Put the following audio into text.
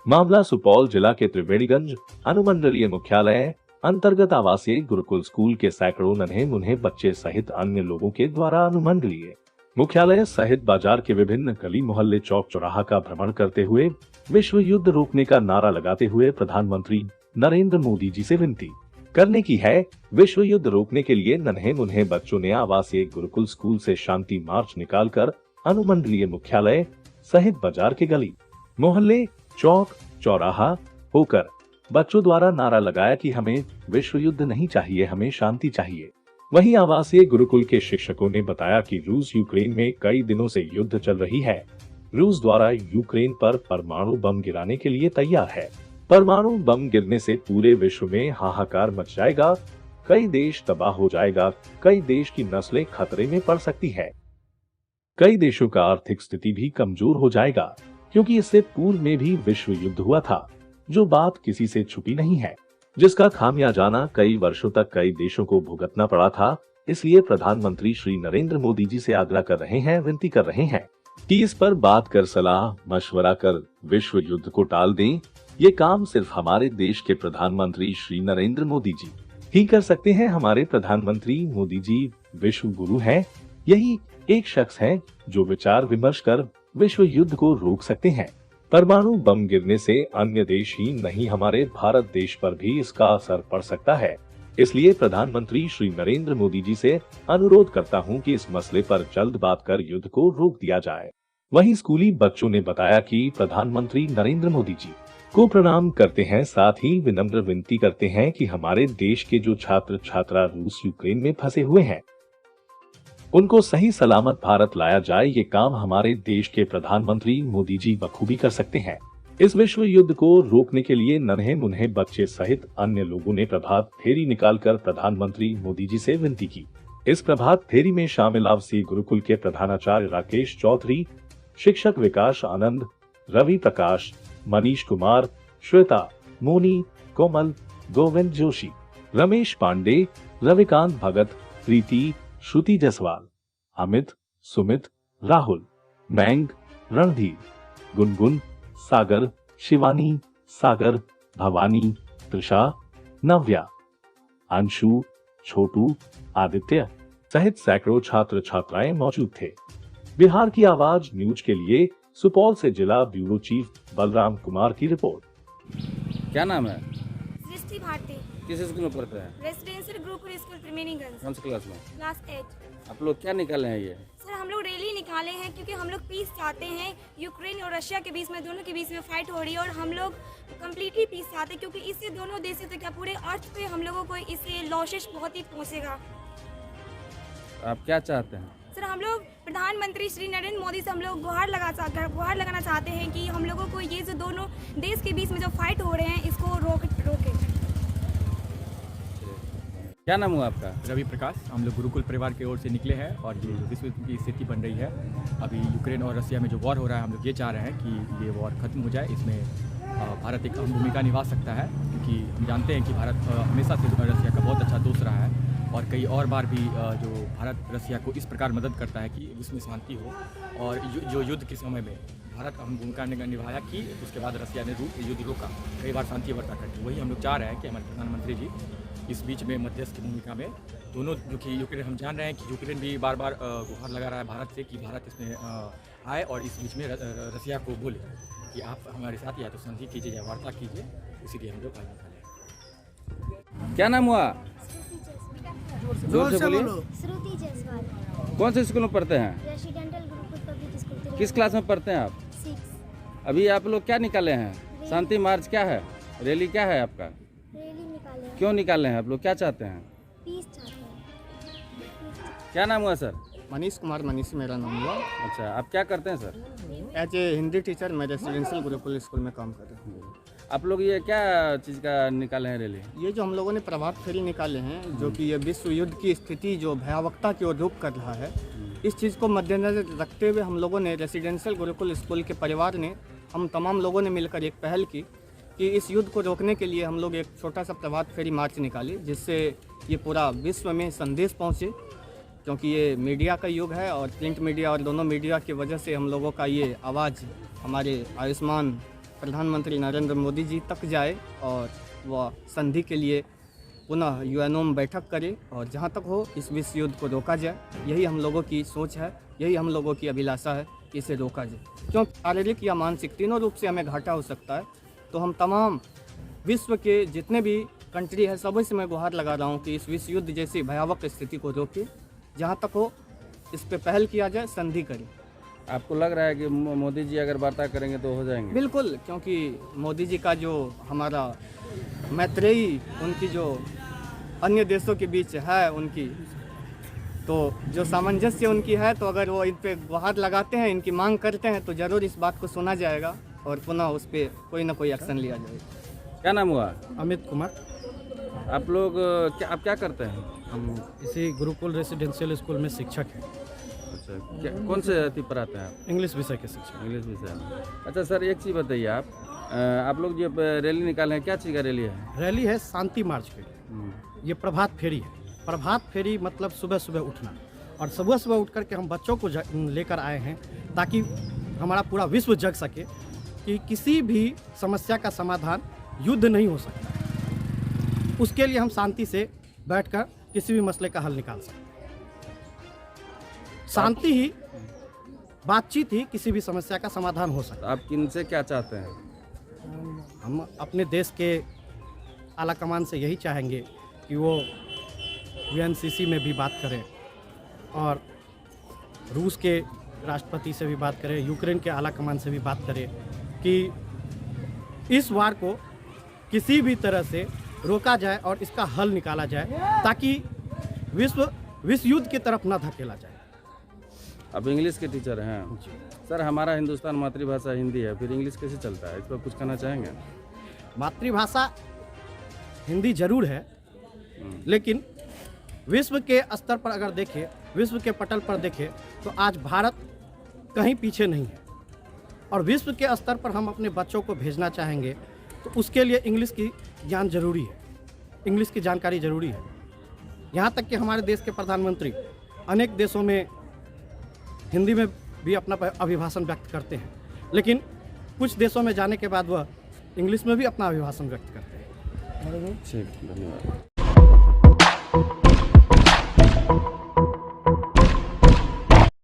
मामला सुपौल जिला के त्रिवेणीगंज अनुमंडलीय मुख्यालय अंतर्गत आवासीय गुरुकुल स्कूल के सैकड़ों नन्हे मुन्हे बच्चे सहित अन्य लोगों के द्वारा अनुमंडलीय मुख्यालय सहित बाजार के विभिन्न गली मोहल्ले चौक चौराहा का भ्रमण करते हुए विश्व युद्ध रोकने का नारा लगाते हुए प्रधानमंत्री नरेंद्र मोदी जी से विनती करने की है। विश्व युद्ध रोकने के लिए नन्हे मुन्हे बच्चों ने आवासीय गुरुकुल स्कूल से शांति मार्च निकालकर अनुमंडलीय मुख्यालय सहित बाजार के गली मोहल्ले चौक चौराहा होकर बच्चों द्वारा नारा लगाया कि हमें विश्व युद्ध नहीं चाहिए, हमें शांति चाहिए। वहीं आवासीय गुरुकुल के शिक्षकों ने बताया कि रूस यूक्रेन में कई दिनों से युद्ध चल रही है। रूस द्वारा यूक्रेन पर परमाणु बम गिराने के लिए तैयार है। परमाणु बम गिरने से पूरे विश्व में हाहाकार मच जाएगा, कई देश तबाह हो जाएगा, कई देश की नस्लें खतरे में पड़ सकती है, कई देशों का आर्थिक स्थिति भी कमजोर हो जाएगा, क्योंकि इससे पूर्व में भी विश्व युद्ध हुआ था, जो बात किसी से छुपी नहीं है, जिसका खामियाजाना कई वर्षों तक कई देशों को भुगतना पड़ा था। इसलिए प्रधानमंत्री श्री नरेंद्र मोदी जी से आग्रह कर रहे हैं, विनती कर रहे हैं कि इस पर बात कर सलाह मशवरा कर विश्व युद्ध को टाल दें। ये काम सिर्फ हमारे देश के प्रधानमंत्री श्री नरेंद्र मोदी जी ही कर सकते हैं। हमारे प्रधानमंत्री मोदी जी विश्व गुरु हैं। यही एक शख्स हैं जो विचार विमर्श कर विश्व युद्ध को रोक सकते हैं। परमाणु बम गिरने से अन्य देश ही नहीं, हमारे भारत देश पर भी इसका असर पड़ सकता है। इसलिए प्रधानमंत्री श्री नरेंद्र मोदी जी से अनुरोध करता हूं कि इस मसले पर जल्द बात कर युद्ध को रोक दिया जाए। वहीं स्कूली बच्चों ने बताया कि प्रधानमंत्री नरेंद्र मोदी जी को प्रणाम करते हैं, साथ ही विनम्र विनती करते हैं कि हमारे देश के जो छात्र छात्रा रूस यूक्रेन में फंसे हुए हैं, उनको सही सलामत भारत लाया जाए। ये काम हमारे देश के प्रधानमंत्री मोदी जी बखूबी कर सकते हैं। इस विश्व युद्ध को रोकने के लिए नन्हे मुन्हे बच्चे सहित अन्य लोगों ने प्रभात फेरी निकालकर प्रधानमंत्री मोदी जी से विनती की। इस प्रभात फेरी में शामिल आवासीय गुरुकुल के प्रधानाचार्य राकेश चौधरी, शिक्षक विकास आनंद, रवि प्रकाश, मनीष कुमार, श्वेता, मोनी, कोमल, गोविंद जोशी, रमेश पांडे, रविकांत भगत, प्रीति, श्रुति जायसवाल, अमित, सुमित, राहुल, मैंग, रणधीर, गुनगुन, सागर, शिवानी, सागर, भवानी, त्रिषा, नव्या, अंशु, छोटू, आदित्य सहित सैकड़ों छात्र छात्राएं मौजूद थे। बिहार की आवाज न्यूज के लिए सुपौल से जिला ब्यूरो चीफ बलराम कुमार की रिपोर्ट। क्या नाम है? सृष्टि भारती। किस स्कूल में पढ़ते हैं? Residential gurukul school Triveniganj. कौन सी क्लास में? क्लास 8। आप लोग क्या निकाले हैं ये? सर हम लोग रैली निकाले हैं क्योंकि हम लोग पीस चाहते हैं। यूक्रेन और रशिया के बीच में, दोनों के बीच में फाइट हो रही है और हम लोग कम्प्लीटली पीस चाहते हैं, क्योंकि इससे दोनों देशों तक, क्या पूरे अर्थ पे हम लोगों को इससे लॉसेस बहुत ही पहुँचेगा। आप क्या चाहते हैं? सर हम लोग प्रधानमंत्री श्री नरेंद्र मोदी से हम लोग गुहार लगाना चाहते हैं कि हम लोगों को ये जो दोनों देश के बीच में जो फाइट हो रहे हैं, इसको रोके। क्या नाम हुआ आपका? रवि प्रकाश। हम लोग गुरुकुल परिवार की ओर से निकले हैं और ये विश्व की स्थिति बन रही है। अभी यूक्रेन और रशिया में जो वॉर हो रहा है, हम लोग ये चाह रहे हैं कि ये वॉर खत्म हो जाए। इसमें भारत एक अहम भूमिका निभा सकता है, क्योंकि हम जानते हैं कि भारत हमेशा से रशिया का बहुत अच्छा दोस्त रहा है और कई और बार भी जो भारत रशिया को इस प्रकार मदद करता है कि विश्व में शांति हो। और जो युद्ध के समय में भारत अहम भूमिका निभाया कि उसके बाद रशिया ने युद्ध रोका, कई बार शांति वार्ता करके। वही हम लोग चाह रहे हैं कि हमारे प्रधानमंत्री जी इस बीच में मध्यस्थ की भूमिका में दोनों, जो कि यूक्रेन, हम जान रहे हैं कि यूक्रेन भी बार बार गुहार लगा रहा है भारत से कि भारत इसमें आए और इस बीच में रशिया को बोले कि आप हमारे साथ या तो संधि कीजिए या वार्ता कीजिए। इसीलिए हम लोग आज निकाले। क्या नाम हुआ? जोर से बोलिए। श्रुति जायसवाल। कौन से स्कूल में पढ़ते हैं? Residential Gurukul public school. किस क्लास में पढ़ते हैं आप? 6। अभी आप लोग क्या निकाले हैं? शांति मार्च क्या है? रैली क्या है आपका? रैली निकाले हैं। क्यों निकाले हैं? आप लोग क्या चाहते हैं? पीस चाहते हैं। क्या नाम हुआ सर? मनीष कुमार, मनीष मेरा नाम हुआ। अच्छा, आप क्या करते हैं sir? As a Hindi teacher मैं रेसिडेंशियल गुरुकुल स्कूल में काम कर रहा हूँ। आप लोग ये क्या चीज़ का निकाले हैं रैली? ये जो हम लोगों ने प्रभात फेरी निकाले हैं, जो कि ये विश्व युद्ध की स्थिति जो भयावहता की ओर रुख कर रहा है, इस चीज़ को मद्देनजर रखते हुए हम लोगों ने रेसिडेंशियल गुरुकुल स्कूल के परिवार ने, हम तमाम लोगों ने मिलकर एक पहल की कि इस युद्ध को रोकने के लिए हम लोग एक छोटा सा प्रभात फेरी मार्च निकाली, जिससे ये पूरा विश्व में संदेश पहुँचे। क्योंकि ये मीडिया का युग है और प्रिंट मीडिया और दोनों मीडिया की वजह से हम लोगों का ये आवाज़ हमारे आयुष्मान प्रधानमंत्री नरेंद्र मोदी जी तक जाए और वह संधि के लिए पुनः यूएनओ में बैठक करे और जहाँ तक हो इस विश्व युद्ध को रोका जाए। यही हम लोगों की सोच है, यही हम लोगों की अभिलाषा है कि इसे रोका जाए, क्योंकि शारीरिक या मानसिक तीनों रूप से हमें घाटा हो सकता है। तो हम तमाम विश्व के जितने भी कंट्री है सभी से मैं गुहार लगा रहा हूँ कि इस विश्व युद्ध जैसी भयावह स्थिति को रोके, जहाँ तक हो इस पे पहल किया जाए, संधि करें। आपको लग रहा है कि मोदी जी अगर वार्ता करेंगे तो हो जाएंगे? बिल्कुल, क्योंकि मोदी जी का जो हमारा मैत्रेयी उनकी जो अन्य देशों के बीच है उनकी, तो जो सामंजस्य उनकी है, तो अगर वो इन पे गुहार लगाते हैं, इनकी मांग करते हैं, तो ज़रूर इस बात को सुना जाएगा और पुनः उस पर कोई ना कोई एक्शन लिया जाएगा। क्या नाम हुआ? अमित कुमार। आप लोग आप क्या करते हैं? हम इसी गुरुकुल रेसिडेंशियल स्कूल में शिक्षक हैं। अच्छा, कौन से अति पढ़ाते हैं आप? इंग्लिश विषय के शिक्षक। इंग्लिश विषय में। अच्छा सर, एक चीज़ बताइए, आप लोग जो रैली निकाले हैं, क्या चीज़ का रैली है? रैली है शांति मार्च की। ये प्रभात फेरी है। प्रभात फेरी मतलब सुबह सुबह उठना, और सुबह सुबह उठ करके हम बच्चों को लेकर आए हैं ताकि हमारा पूरा विश्व जग सके कि किसी भी समस्या का समाधान युद्ध नहीं हो सकता। उसके लिए हम शांति से बैठकर किसी भी मसले का हल निकाल सकते हैं। शांति ही, बातचीत ही किसी भी समस्या का समाधान हो सकता है। आप किन से क्या चाहते हैं? हम अपने देश के आला कमान से यही चाहेंगे कि वो यूएनसीसी में भी बात करें और रूस के राष्ट्रपति से भी बात करें, यूक्रेन के आला कमान से भी बात करें कि इस वार को किसी भी तरह से रोका जाए और इसका हल निकाला जाए ताकि विश्व युद्ध की तरफ न धकेला जाए। आप इंग्लिश के टीचर हैं सर, हमारा हिंदुस्तान मातृभाषा हिंदी है, फिर इंग्लिश कैसे चलता है? इस पर कुछ कहना चाहेंगे? मातृभाषा हिंदी जरूर है, लेकिन विश्व के स्तर पर अगर देखें, विश्व के पटल पर देखें, तो आज भारत कहीं पीछे नहीं है। और विश्व के स्तर पर हम अपने बच्चों को भेजना चाहेंगे तो उसके लिए इंग्लिश की ज्ञान जरूरी है, इंग्लिश की जानकारी जरूरी है। यहाँ तक कि हमारे देश के प्रधानमंत्री अनेक देशों में हिंदी में भी अपना अभिभाषण व्यक्त करते हैं, लेकिन कुछ देशों में जाने के बाद वह इंग्लिश में भी अपना अभिभाषण व्यक्त करते हैं। ठीक, धन्यवाद।